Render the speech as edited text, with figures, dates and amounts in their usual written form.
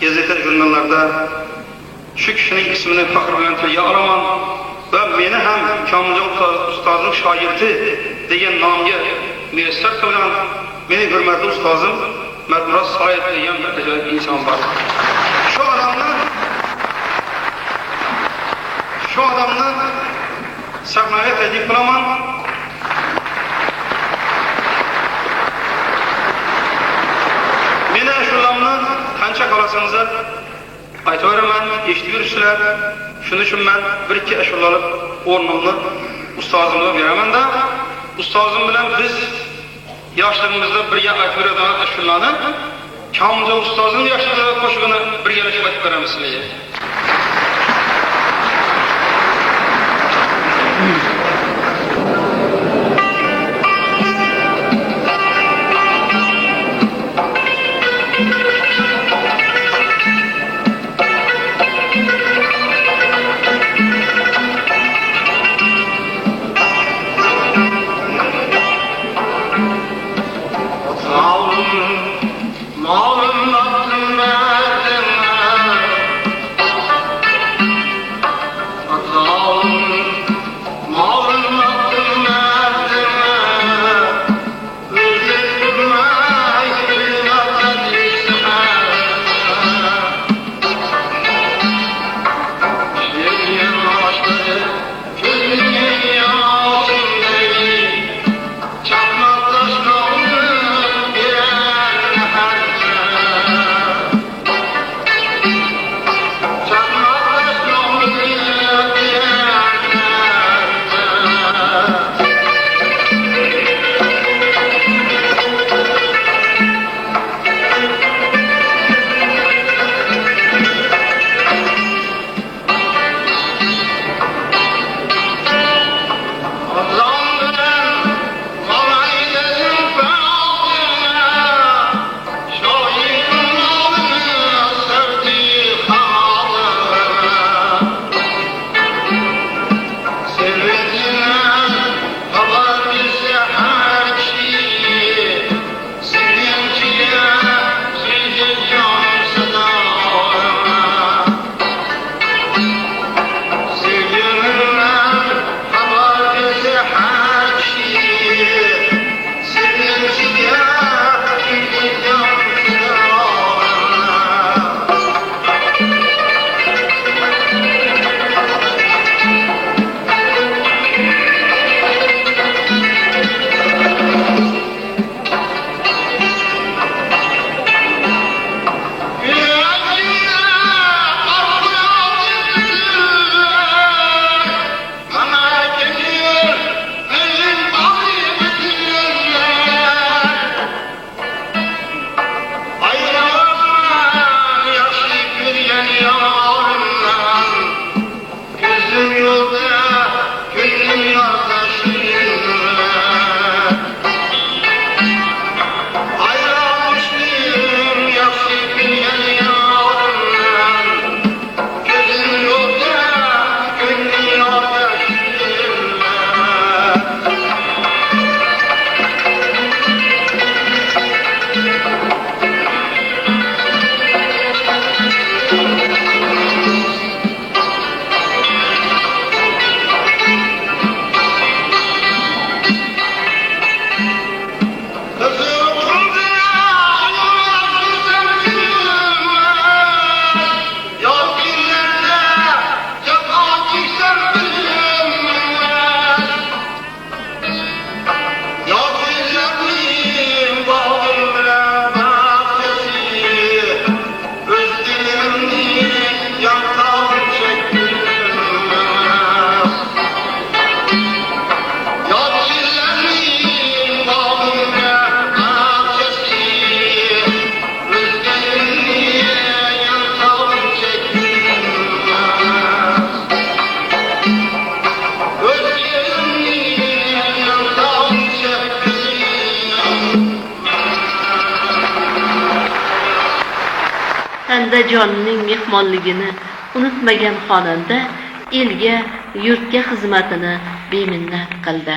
gazete jurnallarda şu kişinin ismini fakir bilan tilga olaman ve meni ham Kamiljon ustozning shoirdi degan nomga muyassar qilgan meni hurmatli ustozim Matmurat Said degan bir ajoyib inson bor. Şu adamni sahnaga taklif qilaman. Meni ashularimni qancha qolasanizlar aytaveraman, eshitib yursizlar. Shuning uchun men bir-ikki ashula olib o'rnimni ustozimga beraman-da, ustozim bilan biz yoshligimizda birga aytib yuradigan ashulani Kamiljon ustozning yoshligida qo'shig'ini birgalashib aytib beramiz sizlarga. Andijonning mehmonligini unutmagan xonanda elga, yurtga xizmatini beminnat qildi.